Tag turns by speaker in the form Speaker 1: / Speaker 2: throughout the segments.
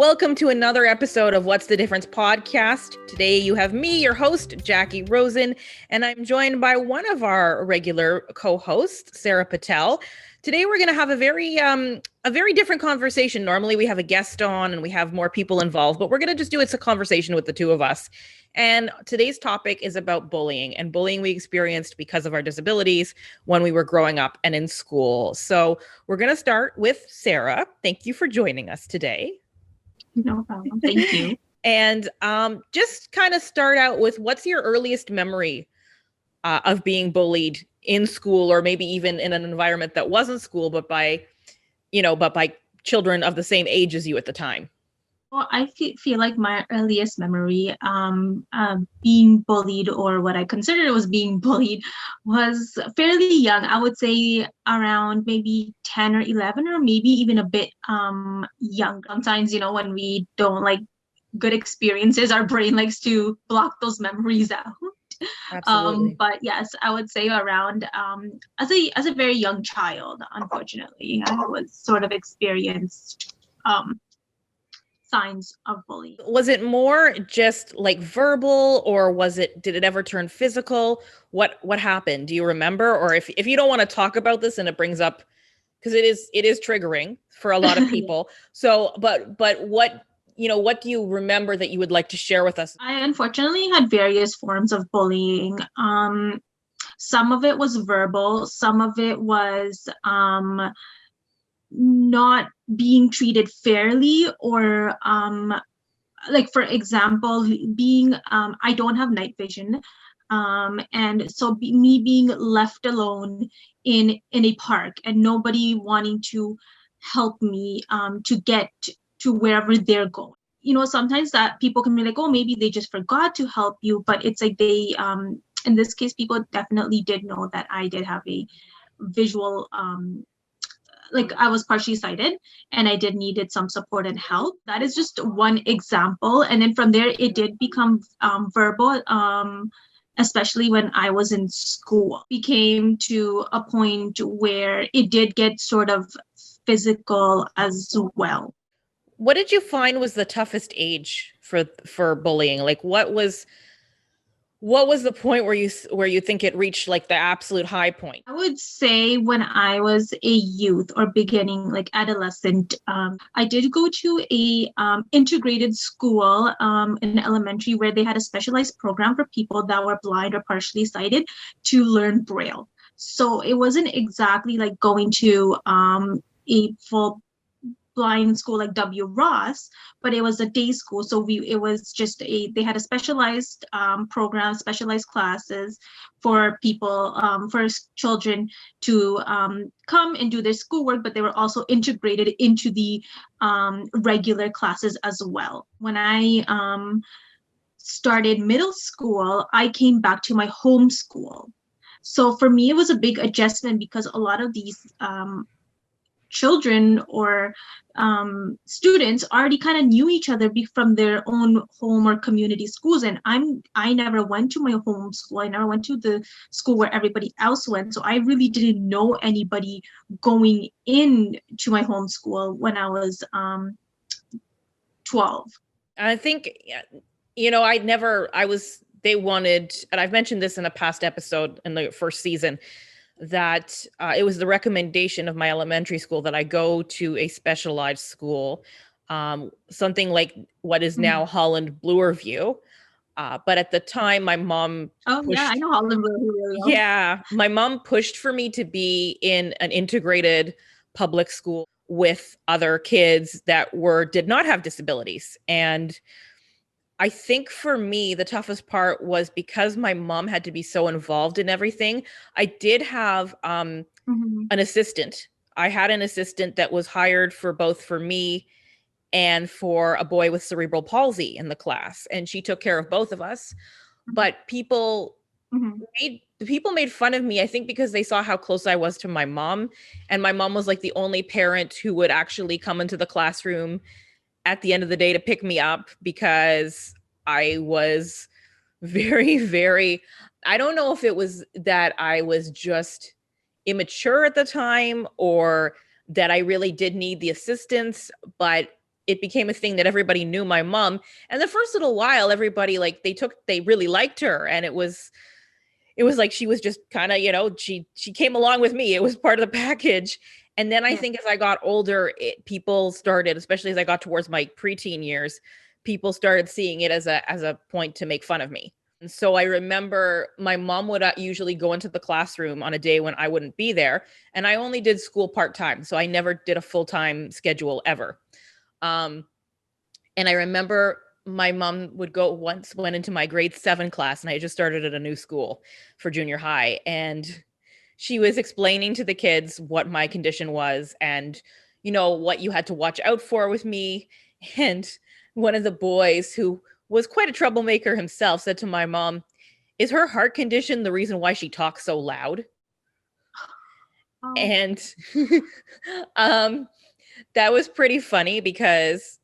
Speaker 1: Welcome to another episode of What's the Difference podcast. Today you have me, your host, Jackie Rosen, and I'm joined by one of our regular co-hosts, Sarah Patel. Today we're going to have a very different conversation. Normally we have a guest on and we have more people involved, but we're going to just do it's a conversation with the two of us. And today's topic is about bullying and bullying we experienced because of our disabilities when we were growing up and in school. So we're going to start with Sarah. Thank you for joining us today.
Speaker 2: No problem. Thank you.
Speaker 1: And just kind of start out with what's your earliest memory of being bullied in school, or maybe even in an environment that wasn't school, but by children of the same age as you at the time?
Speaker 2: Well, I feel like my earliest memory being bullied, or what I considered was being bullied, was fairly young. I would say around maybe 10 or 11, or maybe even a bit young. Sometimes, when we don't like good experiences, our brain likes to block those memories out.
Speaker 1: Absolutely.
Speaker 2: But yes, I would say around as a very young child, unfortunately, I was sort of experienced signs of bullying.
Speaker 1: Was it more just like verbal, or did it ever turn physical? What happened? Do you remember? Or if you don't want to talk about this and it brings up, because it is triggering for a lot of people. So, but what do you remember that you would like to share with us?
Speaker 2: I unfortunately had various forms of bullying. Some of it was verbal, some of it was not being treated fairly, or like, for example, being I don't have night vision, and so me being left alone in a park and nobody wanting to help me to get to wherever they're going. Sometimes that people can be like, oh, maybe they just forgot to help you, but it's like they in this case, people definitely did know that I did have a visual like I was partially sighted and I needed some support and help. That is just one example. And then from there, it did become verbal, especially when I was in school. Became to a point where it did get sort of physical as well.
Speaker 1: What did you find was the toughest age for bullying? Like what was the point where you think it reached like the absolute high point?
Speaker 2: I would say when I was a youth or beginning, like adolescent, I did go to a integrated school in elementary, where they had a specialized program for people that were blind or partially sighted to learn Braille. So it wasn't exactly like going to a full blind school like W. Ross, but it was a day school. So it was just they had a specialized program, specialized classes for people, for children to come and do their schoolwork, but they were also integrated into the regular classes as well. When I started middle school, I came back to my home school. So for me, it was a big adjustment because a lot of these children or students already kind of knew each other from their own home or community schools, and I never went to my home school. I never went to the school where everybody else went, so I really didn't know anybody going in to my home school when I was 12.
Speaker 1: I think they wanted, and I've mentioned this in a past episode in the first season, that it was the recommendation of my elementary school that I go to a specialized school, something like what is now Holland Bloorview. But at the time, my mom
Speaker 2: yeah, I know Holland Bloorview really well.
Speaker 1: Yeah, my mom pushed for me to be in an integrated public school with other kids that did not have disabilities. And I think for me, the toughest part was because my mom had to be so involved in everything. I did have an assistant. I had an assistant that was hired for me and for a boy with cerebral palsy in the class. And she took care of both of us. But people made fun of me, I think, because they saw how close I was to my mom. And my mom was like the only parent who would actually come into the classroom at the end of the day to pick me up, because I was very, very, I don't know if it was that I was just immature at the time or that I really did need the assistance, but it became a thing that everybody knew my mom. And the first little while, everybody like they really liked her, and it was like she was just kind of, she came along with me. It was part of the package. And then I think as I got older, people started, especially as I got towards my preteen years, people started seeing it as a point to make fun of me. And so I remember my mom would usually go into the classroom on a day when I wouldn't be there. And I only did school part-time. So I never did a full-time schedule ever. And I remember my mom went into my grade 7 class, and I just started at a new school for junior high. And she was explaining to the kids what my condition was and, what you had to watch out for with me. And one of the boys, who was quite a troublemaker himself, said to my mom, "Is her heart condition the reason why she talks so loud?" Oh. And that was pretty funny because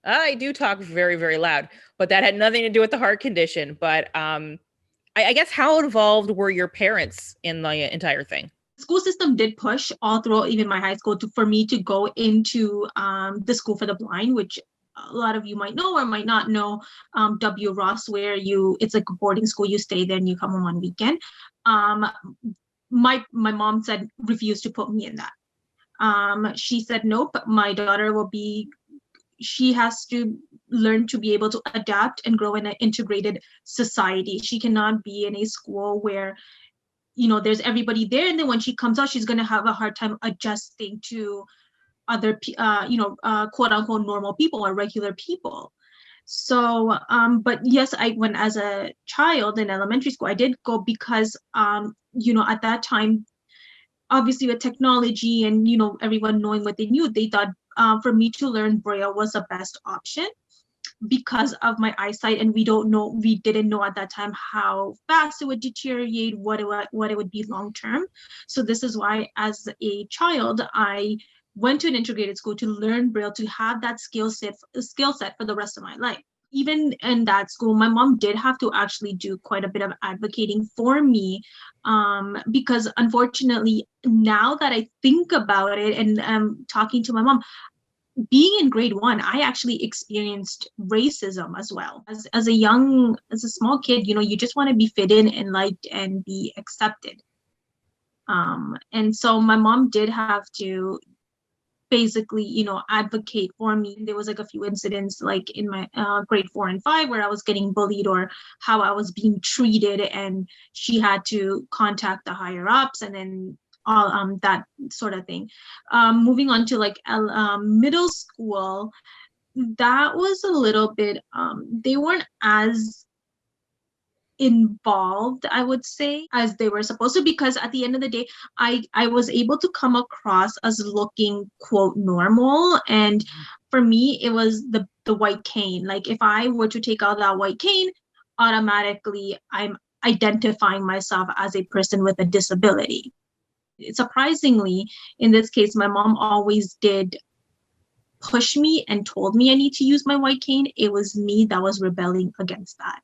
Speaker 1: I do talk very, very loud, but that had nothing to do with the heart condition. But I guess, how involved were your parents in the entire thing?
Speaker 2: School system did push all through even my high school for me to go into the school for the blind, which a lot of you might know or might not know, W. Ross, where it's like a boarding school. You stay there and you come home on weekend. My mom said, refused to put me in that. She said, nope, my daughter she has to learn to be able to adapt and grow in an integrated society. She cannot be in a school where, there's everybody there. And then when she comes out, she's going to have a hard time adjusting to other, quote unquote, normal people or regular people. So, but yes, I went as a child in elementary school. I did go because, at that time, obviously with technology and, everyone knowing what they knew, they thought for me to learn Braille was the best option because of my eyesight. And we didn't know at that time how fast it would deteriorate, what it would be long term. So this is why as a child, I went to an integrated school to learn Braille, to have that skill set for the rest of my life. Even in that school, my mom did have to actually do quite a bit of advocating for me, because unfortunately, now that I think about it and talking to my mom, being in grade 1, I actually experienced racism as well. As a small kid, you just want to be fit in and liked and be accepted. And so my mom did have to basically, advocate for me. There was like a few incidents like in my grade 4 and 5 where I was getting bullied or how I was being treated, and she had to contact the higher ups and then all that sort of thing. Moving on to like middle school, that was a little bit, they weren't as involved, I would say, as they were supposed to, because at the end of the day, I was able to come across as looking quote normal. And for me, it was the white cane. Like if I were to take out that white cane, automatically I'm identifying myself as a person with a disability. Surprisingly, in this case, my mom always did push me and told me I need to use my white cane. It was me that was rebelling against that.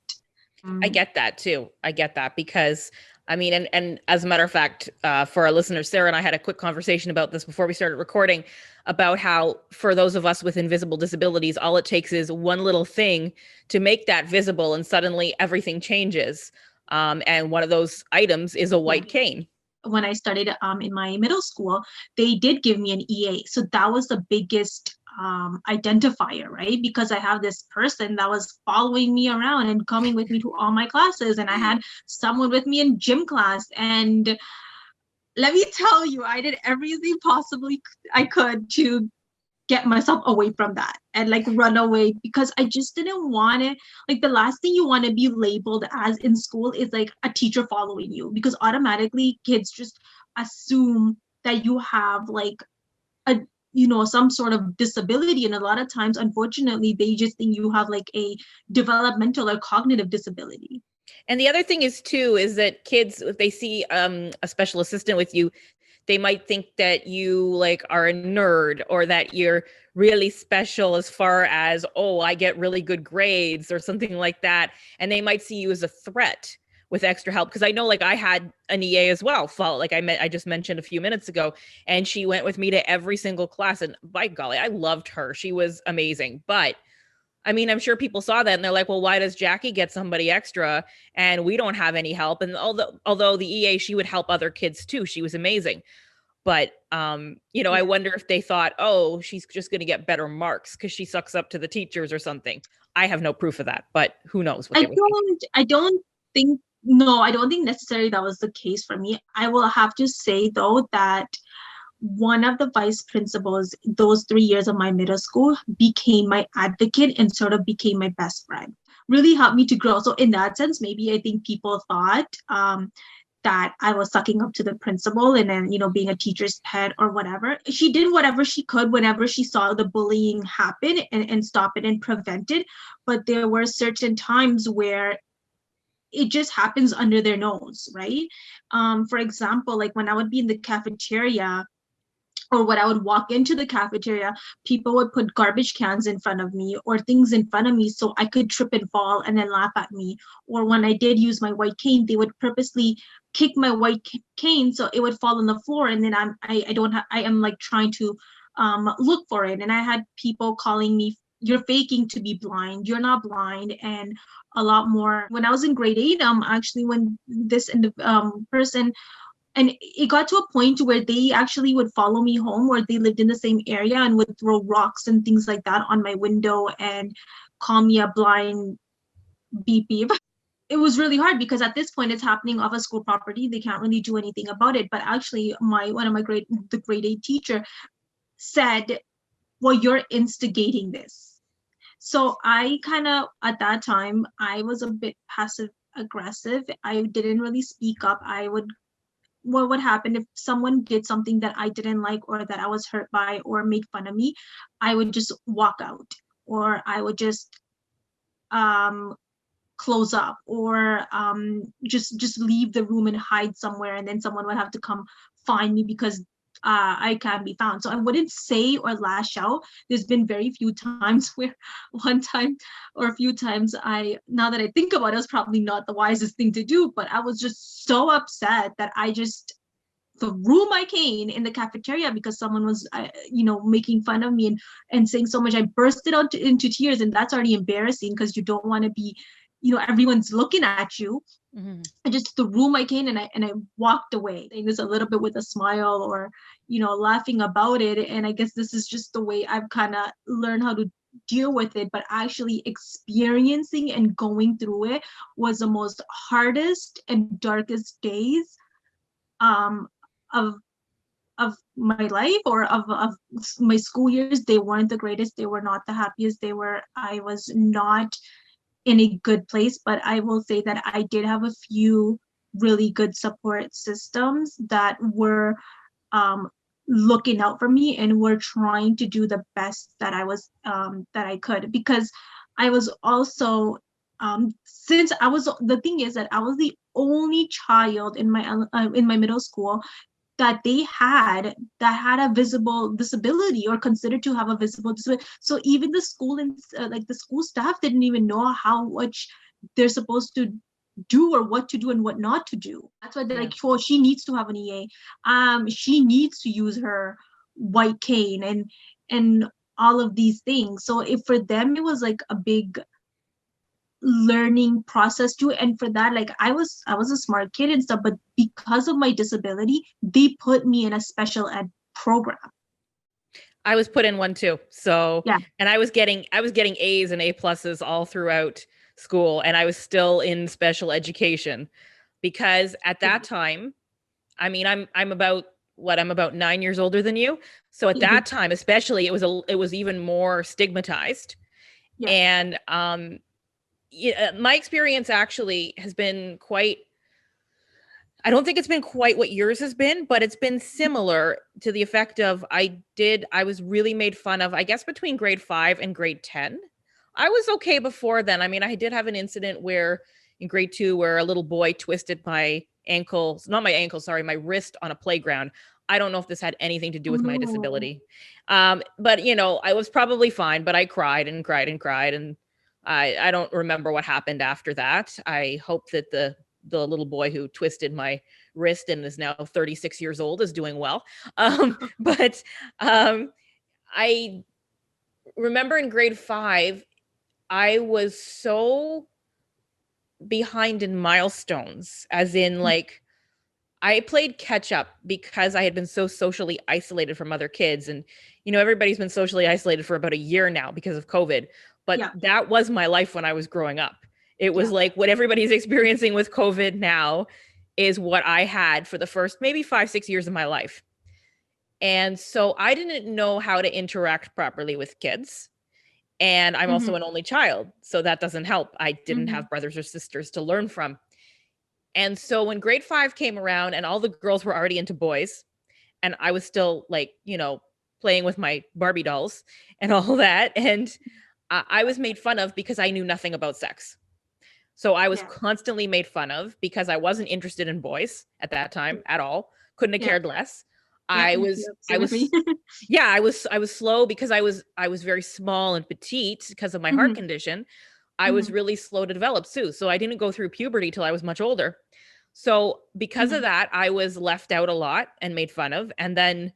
Speaker 1: I get that too. I get that because I mean, and as a matter of fact, for our listeners, Sarah and I had a quick conversation about this before we started recording, about how for those of us with invisible disabilities, all it takes is one little thing to make that visible, and suddenly everything changes. And one of those items is a white cane.
Speaker 2: When I started in my middle school, they did give me an EA. So that was the biggest identifier, right? Because I have this person that was following me around and coming with me to all my classes. And I had someone with me in gym class. And let me tell you, I did everything possibly I could to get myself away from that and like run away, because I just didn't want it. Like the last thing you want to be labeled as in school is like a teacher following you, because automatically kids just assume that you have like a some sort of disability. And a lot of times, unfortunately, they just think you have like a developmental or cognitive disability.
Speaker 1: And the other thing is too, is that kids, if they see a special assistant with you, they might think that you like are a nerd, or that you're really special as far as, oh, I get really good grades or something like that. And they might see you as a threat, with extra help. Cause I know like I had an EA as well. Like I just mentioned a few minutes ago, and she went with me to every single class. And by golly, I loved her. She was amazing. But I mean, I'm sure people saw that and they're like, well, why does Jackie get somebody extra and we don't have any help? And although the EA, she would help other kids too. She was amazing. But, you know, I wonder if they thought, oh, she's just going to get better marks because she sucks up to the teachers or something. I have no proof of that, but who knows what
Speaker 2: I don't think, no, I don't think necessarily that was the case for me. I will have to say though that one of the vice principals those 3 years of my middle school became my advocate and sort of became my best friend, really helped me to grow. So in that sense, maybe I think people thought that I was sucking up to the principal and then, you know, being a teacher's pet or whatever. She did whatever she could whenever she saw the bullying happen and stop it and prevent it. But there were certain times where it just happens under their nose, right? For example, like when I would be in the cafeteria, or when I would walk into the cafeteria, people would put garbage cans in front of me or things in front of me so I could trip and fall and then laugh at me. Or when I did use my white cane, they would purposely kick my white cane so it would fall on the floor, and then I am like trying to look for it. And I had people calling me, "You're faking to be blind. You're not blind," and a lot more. When I was in grade 8, actually when this person, and it got to a point where they actually would follow me home, or they lived in the same area and would throw rocks and things like that on my window and call me a blind beep beep. It was really hard because at this point it's happening off a school property. They can't really do anything about it. But actually one of my grade 8 teacher said, well, you're instigating this. So I kind of, at that time, I was a bit passive aggressive. I didn't really speak up. What would happen if someone did something that I didn't like or that I was hurt by or made fun of me, I would just walk out, or I would just close up, or just leave the room and hide somewhere, and then someone would have to come find me because I can't be found. So I wouldn't say or lash out. There's been very few times where one time or a few times now that I think about it, was probably not the wisest thing to do, but I was just so upset that I just threw my cane in the cafeteria because someone was, making fun of me and saying so much. I bursted out into tears, and that's already embarrassing because you don't want to be, everyone's looking at you. Mm-hmm. I just threw my cane and I walked away. Saying this a little bit with a smile or, laughing about it. And I guess this is just the way I've kind of learned how to deal with it. But actually experiencing and going through it was the most hardest and darkest days of my life, or of my school years. They weren't the greatest. They were not the happiest. I was not in a good place, but I will say that I did have a few really good support systems that were looking out for me and were trying to do the best that I could, because I was also since I was the thing is that I was the only child in my middle school that had a visible disability, or considered to have a visible disability. So even the school and the school staff didn't even know how much they're supposed to do or what to do and what not to do. That's why they're like, oh, she needs to have an EA. She needs to use her white cane and all of these things. So if for them it was like a big learning process too, and for that, like I was a smart kid and stuff, but because of my disability they put me in a special ed program.
Speaker 1: I was put in one too, so yeah. And I was getting A's and A+ all throughout school, and I was still in special education because at that time, I mean, I'm about 9 years older than you, so at that time especially it was even more stigmatized. And my experience actually has been I don't think it's been quite what yours has been, but it's been similar to the effect of I was really made fun of, I guess, between grade 5 and grade 10. I was okay before then. I mean, I did have an incident where in grade 2 where a little boy twisted my my wrist on a playground. I don't know if this had anything to do with my disability. But I was probably fine, but I cried and cried and cried, and I don't remember what happened after that. I hope that the the little boy who twisted my wrist and is now 36 years old is doing well. But I remember in grade 5, I was so behind in milestones, as in like I played catch up because I had been so socially isolated from other kids. And, everybody's been socially isolated for about a year now because of COVID. But
Speaker 2: Yeah.
Speaker 1: that was my life when I was growing up. It was
Speaker 2: Yeah.
Speaker 1: like what everybody's experiencing with COVID now is what I had for the first maybe 5-6 years of my life. And so I didn't know how to interact properly with kids. And I'm also an only child. So that doesn't help. I didn't have brothers or sisters to learn from. And so when grade 5 came around and all the girls were already into boys, and I was still like, playing with my Barbie dolls and all that. And I was made fun of because I knew nothing about sex. So I was
Speaker 2: Yeah.
Speaker 1: constantly made fun of because I wasn't interested in boys at that time at all. Couldn't have
Speaker 2: Yeah.
Speaker 1: cared less.
Speaker 2: Yeah.
Speaker 1: I was yeah, I was slow because I was very small and petite because of my heart condition. I was really slow to develop too. So I didn't go through puberty till I was much older. So because of that, I was left out a lot and made fun of. And then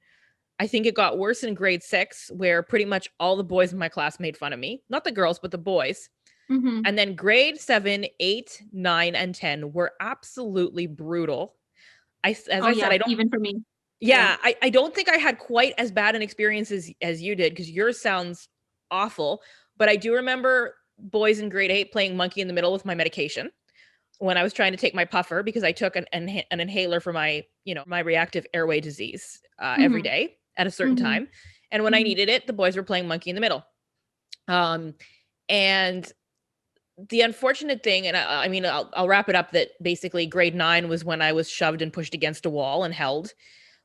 Speaker 1: I think it got worse in grade 6, where pretty much all the boys in my class made fun of me. Not the girls, but the boys. And then grade 7, 8, 9, and 10 were absolutely brutal. As
Speaker 2: Oh
Speaker 1: I said,
Speaker 2: yeah,
Speaker 1: I don't,
Speaker 2: even for me.
Speaker 1: yeah, I don't think I had quite as bad an experience as you did, because yours sounds awful. But I do remember boys in grade 8 playing monkey in the middle with my medication when I was trying to take my puffer, because I took an inhaler for my, my reactive airway disease every day at a certain time. And when I needed it, the boys were playing monkey in the middle. And the unfortunate thing, and I mean, I'll wrap it up, that basically grade 9 was when I was shoved and pushed against a wall and held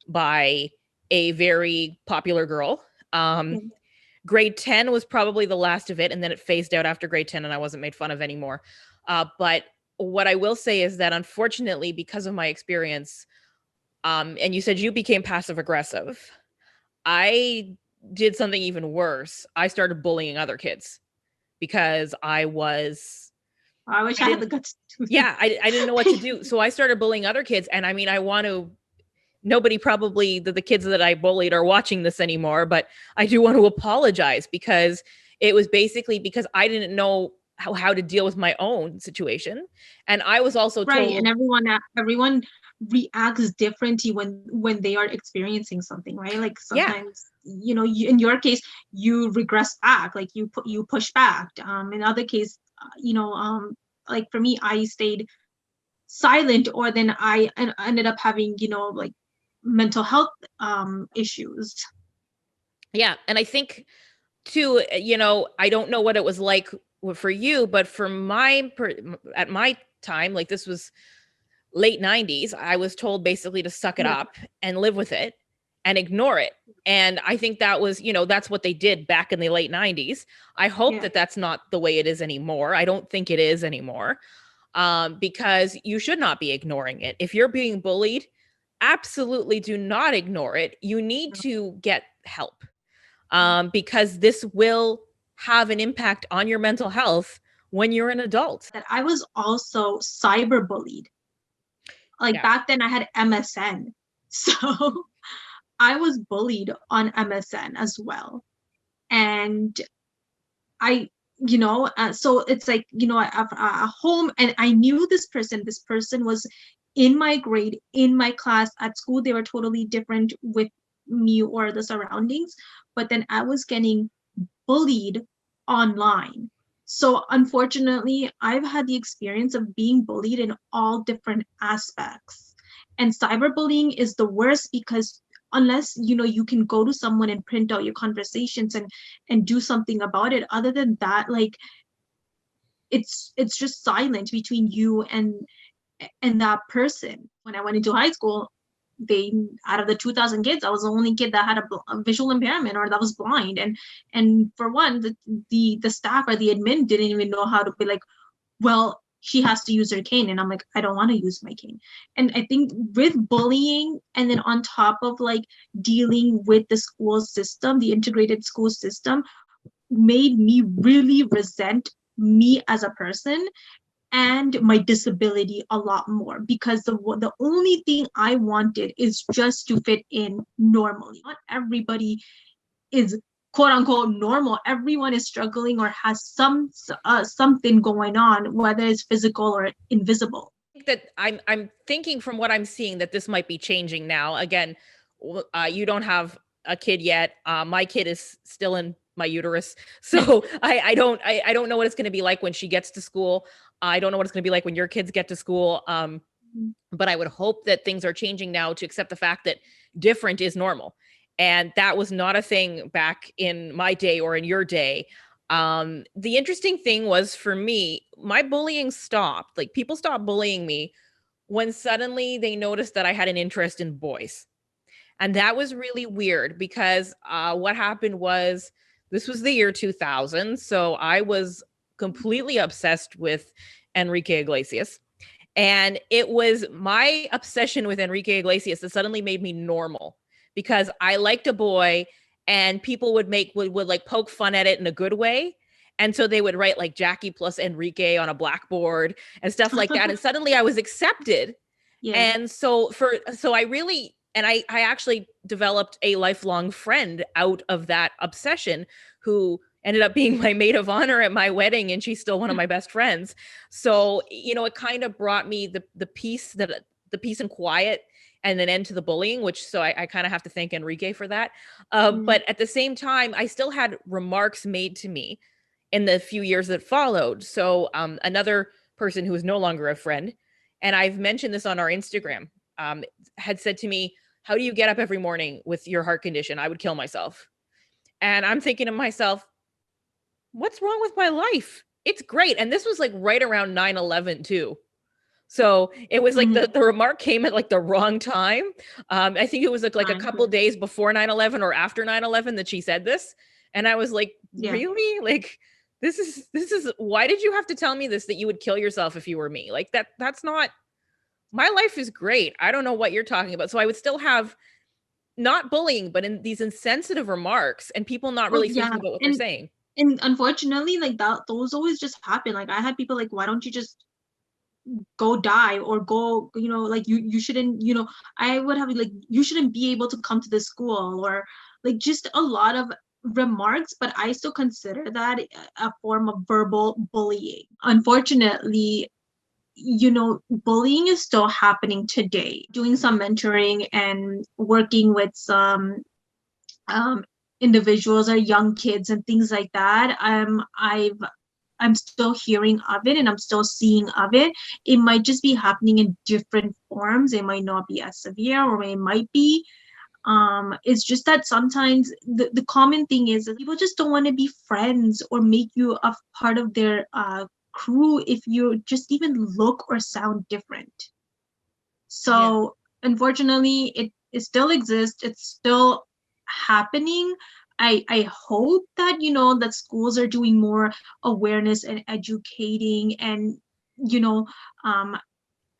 Speaker 1: by a very popular girl. Grade 10 was probably the last of it, and then it phased out after grade 10, and I wasn't made fun of anymore. But what I will say is that, unfortunately, because of my experience, and you said you became passive aggressive, I did something even worse. I started bullying other kids because I wish
Speaker 2: I had the guts to.
Speaker 1: Yeah, I didn't know what to do. So I started bullying other kids. And I mean, nobody probably, the kids that I bullied are watching this anymore, but I do want to apologize, because it was basically because I didn't know how to deal with my own situation. And I was also
Speaker 2: Right,
Speaker 1: told,
Speaker 2: and everyone reacts differently when they are experiencing something, right? Like sometimes, in your case, you regress back, like you push back. In other case, like for me, I stayed silent, or then I ended up having, like mental health issues.
Speaker 1: yeah. And I think too, I don't know what it was like for you, but at my time, like this was late 90s, I was told basically to suck it up and live with it and ignore it. And I think that was, that's what they did back in the late 90s. I hope that that's not the way it is anymore. I don't think it is anymore, because you should not be ignoring it. If you're being bullied, absolutely do not ignore it. You need to get help, because this will have an impact on your mental health when you're an adult.
Speaker 2: That I was also cyberbullied. Like back then I had MSN. So I was bullied on MSN as well. And so it's like, a home, and I knew this person was in my grade, in my class. At school they were totally different with me or the surroundings, but then I was getting bullied online. So unfortunately, I've had the experience of being bullied in all different aspects. And cyberbullying is the worst, because unless you can go to someone and print out your conversations and do something about it, other than that, like it's just silent between you and that person. When I went into high school, they, out of the 2,000 kids, I was the only kid that had a visual impairment, or that was blind. And for one, the staff or the admin didn't even know how to be like, well, she has to use her cane. And I'm like, I don't want to use my cane. And I think with bullying, and then on top of like dealing with the school system, the integrated school system, made me really resent me as a person. and my disability a lot more, because the only thing I wanted is just to fit in normally. Not everybody is quote unquote normal. Everyone is struggling or has something going on, whether it's physical or invisible.
Speaker 1: That I'm thinking from what I'm seeing that this might be changing now. Again, you don't have a kid yet. My kid is still in my uterus, so I don't know what it's going to be like when she gets to school. I don't know what it's going to be like when your kids get to school. But I would hope that things are changing now to accept the fact that different is normal, and that was not a thing back in my day or in your day. The interesting thing was for me, my bullying stopped. Like people stopped bullying me when suddenly they noticed that I had an interest in boys. And that was really weird because what happened was this was the year 2000. So I was completely obsessed with Enrique Iglesias. And it was my obsession with Enrique Iglesias that suddenly made me normal because I liked a boy and people would like poke fun at it in a good way. And so they would write like Jackie plus Enrique on a blackboard and stuff like that. And suddenly I was accepted.
Speaker 2: Yeah.
Speaker 1: And so I really and I actually developed a lifelong friend out of that obsession who ended up being my maid of honor at my wedding, and she's still one of my best friends. So, it kind of brought me the peace and quiet and an end to the bullying, which so I kind of have to thank Enrique for that. But at the same time, I still had remarks made to me in the few years that followed. So another person who is no longer a friend, and I've mentioned this on our Instagram, had said to me, "How do you get up every morning with your heart condition? I would kill myself." And I'm thinking to myself, what's wrong with my life? It's great. And this was like right around 9/11 too. So it was like the remark came at like the wrong time. I think it was like a couple days before 9/11 or after 9/11 that she said this. And I was like, really? Like, this is why did you have to tell me this, that you would kill yourself if you were me? Like that's not, my life is great. I don't know what you're talking about. So I would still have not bullying, but in these insensitive remarks and people not really thinking about what they're saying.
Speaker 2: And unfortunately, like that, those always just happen. Like I had people like, why don't you just go die or go, like you shouldn't, I would have like, you shouldn't be able to come to this school, or like just a lot of remarks, but I still consider that a form of verbal bullying. Unfortunately, bullying is still happening today. Doing some mentoring and working with some individuals or young kids and things like that, I'm still hearing of it and I'm still seeing of it. It might just be happening in different forms. It might not be as severe, or it might be. It's just that sometimes the common thing is that people just don't want to be friends or make you a part of their crew if you just even look or sound different. So unfortunately, it still exists. It's still happening. I hope that that schools are doing more awareness and educating, and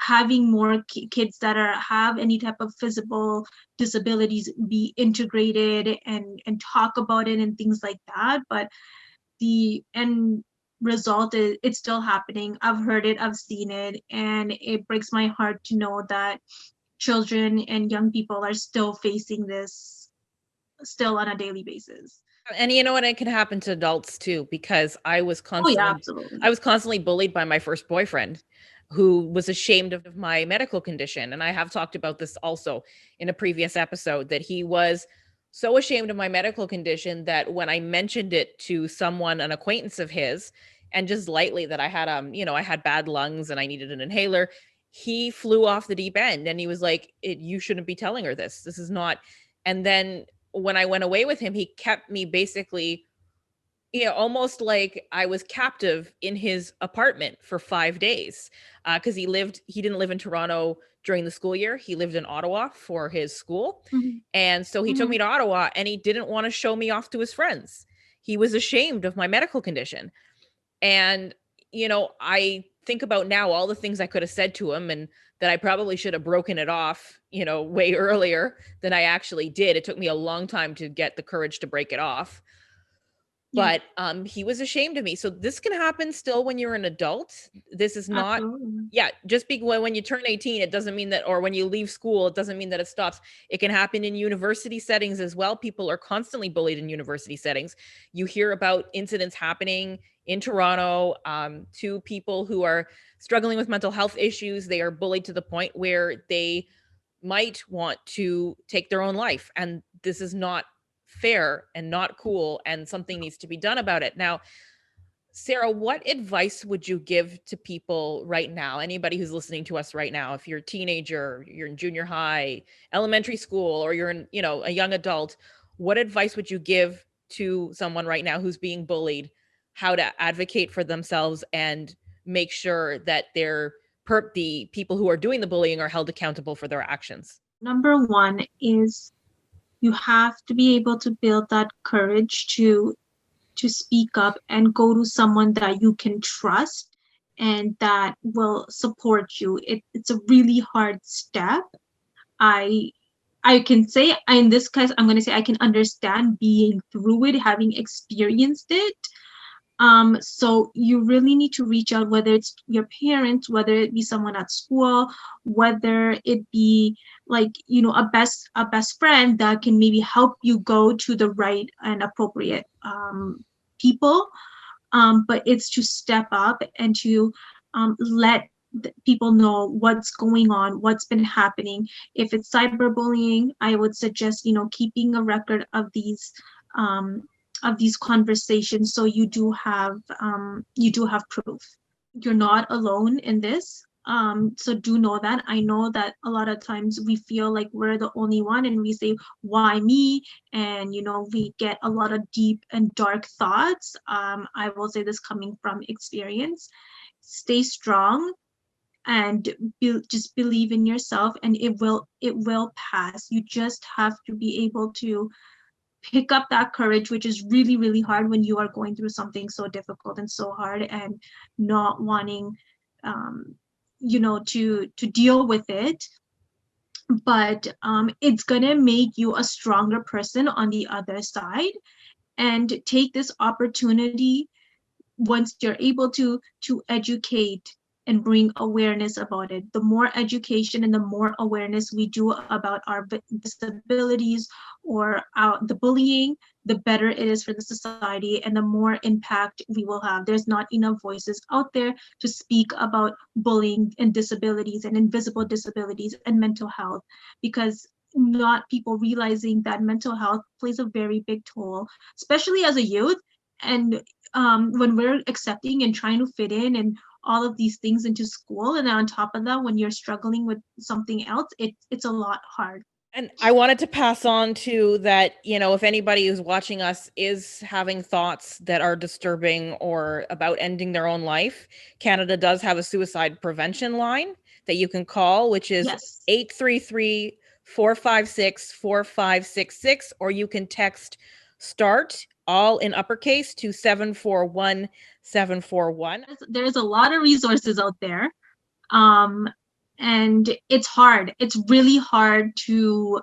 Speaker 2: having more kids that have any type of physical disabilities be integrated and talk about it and things like that. But the end result is it's still happening. I've heard it, I've seen it, and it breaks my heart to know that children and young people are still facing this still on a daily basis.
Speaker 1: And you know what? It can happen to adults too, because I was constantly bullied by my first boyfriend, who was ashamed of my medical condition. And I have talked about this also in a previous episode, that he was so ashamed of my medical condition that when I mentioned it to someone, an acquaintance of his, and just lightly that I had I had bad lungs and I needed an inhaler, he flew off the deep end and he was like, you shouldn't be telling her this. This is not. And then when I went away with him, he kept me basically, almost like I was captive in his apartment for 5 days. Because he didn't live in Toronto during the school year. He lived in Ottawa for his school. And so he took me to Ottawa and he didn't want to show me off to his friends. He was ashamed of my medical condition. And, I think about now all the things I could have said to him, and that I probably should have broken it off, way earlier than I actually did. It took me a long time to get the courage to break it off.
Speaker 2: Yeah,
Speaker 1: but he was ashamed of me. So this can happen still when you're an adult. This is not,
Speaker 2: absolutely.
Speaker 1: yeah, just when you turn 18, it doesn't mean that, or when you leave school, it doesn't mean that it stops. It can happen in university settings as well. People are constantly bullied in university settings. You hear about incidents happening in Toronto to people who are struggling with mental health issues. They are bullied to the point where they might want to take their own life. And this is not fair and not cool, and something needs to be done about it. Now, Sarah, what advice would you give to people right now? Anybody who's listening to us right now, if you're a teenager, you're in junior high, elementary school, or you're in, a young adult, what advice would you give to someone right now who's being bullied, how to advocate for themselves and make sure that the people who are doing the bullying are held accountable for their actions?
Speaker 2: Number one is you have to be able to build that courage to speak up and go to someone that you can trust and that will support you. It's a really hard step. I I can say in this case, I'm going to say I can understand being through it, having experienced it. So you really need to reach out, whether it's your parents, whether it be someone at school, whether it be like, a best friend that can maybe help you go to the right and appropriate people. But it's to step up and to let people know what's going on, what's been happening. If it's cyberbullying, I would suggest, keeping a record um, of these conversations, so you do have proof. You're not alone in this. So do know that. I know that a lot of times we feel like we're the only one and we say, why me? And, we get a lot of deep and dark thoughts. I will say this coming from experience. Stay strong and just believe in yourself, and it will pass. You just have to be able to pick up that courage, which is really, really hard when you are going through something so difficult and so hard and not wanting, um, to deal with it. But it's gonna make you a stronger person on the other side. And take this opportunity, once you're able to educate and bring awareness about it. The more education and the more awareness we do about our disabilities or the bullying, the better it is for the society and the more impact we will have. There's not enough voices out there to speak about bullying and disabilities and invisible disabilities and mental health, because not people realizing that mental health plays a very big toll, especially as a youth. And when we're accepting and trying to fit in and all of these things into school, and on top of that, when you're struggling with something else, it's a lot hard.
Speaker 1: And I wanted to pass on to that, if anybody who's watching us is having thoughts that are disturbing or about ending their own life, Canada does have a suicide prevention line that you can call, which is
Speaker 2: Yes.
Speaker 1: 833-456-4566, or you can text START, all in uppercase, to 741-741.
Speaker 2: There's a lot of resources out there. And it's hard. It's really hard to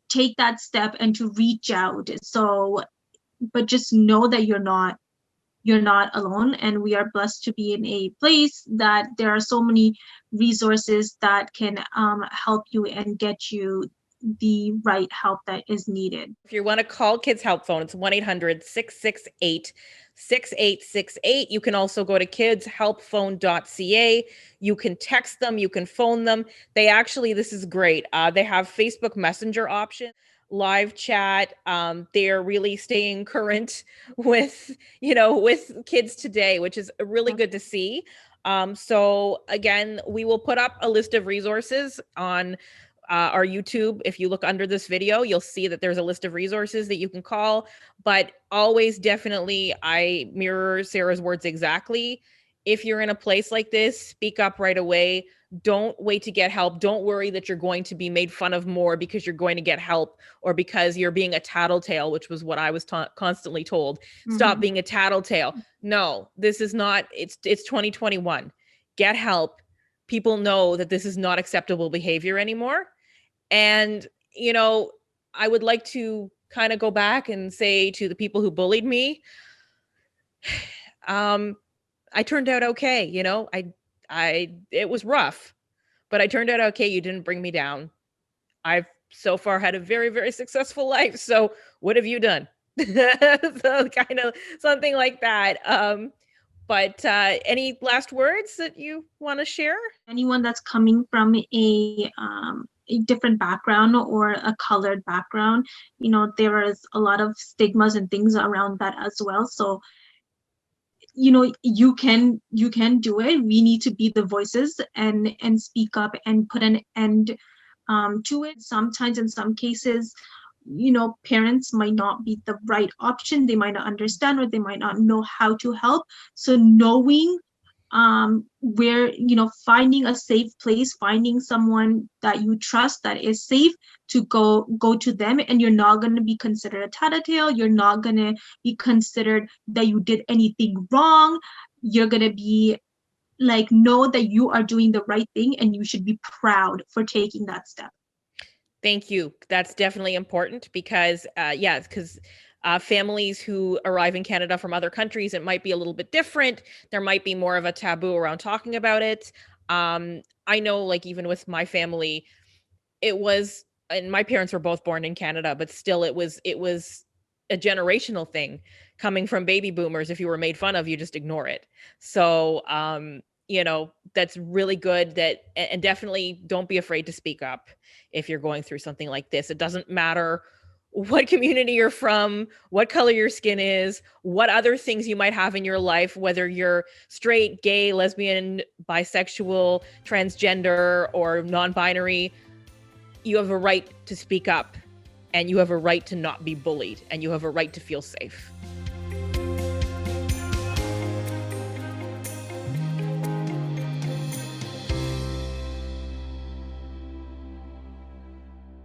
Speaker 2: take that step and to reach out. So, but just know that you're not alone, and we are blessed to be in a place that there are so many resources that can help you and get you the right help that is needed.
Speaker 1: If you want to call Kids Help Phone, it's 1-800-668-6868. You can also go to kidshelpphone.ca. You can text them, you can phone them. This is great. They have Facebook Messenger option, live chat. They're really staying current with kids today, which is really good to see. So again, we will put up a list of resources on our YouTube. If you look under this video, you'll see that there's a list of resources that you can call. But always, definitely, I mirror Sarah's words exactly. If you're in a place like this, speak up right away. Don't wait to get help. Don't worry that you're going to be made fun of more because you're going to get help, or because you're being a tattletale, which was what I was constantly told. Stop being a tattletale. No, this is not. It's 2021. Get help. People know that this is not acceptable behavior anymore. And, I would like to kind of go back and say to the people who bullied me, I turned out okay. You know, it was rough, but I turned out okay. You didn't bring me down. I've so far had a very, very successful life. So what have you done? So kind of something like that. But any last words that you want to share?
Speaker 2: Anyone that's coming from a different background or a colored background, you know, there is a lot of stigmas and things around that as well. So, you know, you can do it. We need to be the voices and speak up and put an end to it. Sometimes in some cases, you know, parents might not be the right option. They might not understand or they might not know how to help. So knowing where, you know, finding a safe place, finding someone that you trust that is safe to go to them, and you're not going to be considered a tattletale. You're not going to be considered that you did anything wrong. You're going to be like, know that you are doing the right thing and you should be proud for taking that step.
Speaker 1: Thank you. That's definitely important because, because families who arrive in Canada from other countries, it might be a little bit different. There might be more of a taboo around talking about it. I know, like, even with my family, it was, and my parents were both born in Canada, but still it was a generational thing coming from baby boomers. If you were made fun of, you just ignore it. So, you know, that's really good and definitely don't be afraid to speak up if you're going through something like this. It doesn't matter what community you're from, what color your skin is, what other things you might have in your life, whether you're straight, gay, lesbian, bisexual, transgender, or non-binary, you have a right to speak up, and you have a right to not be bullied, and you have a right to feel safe.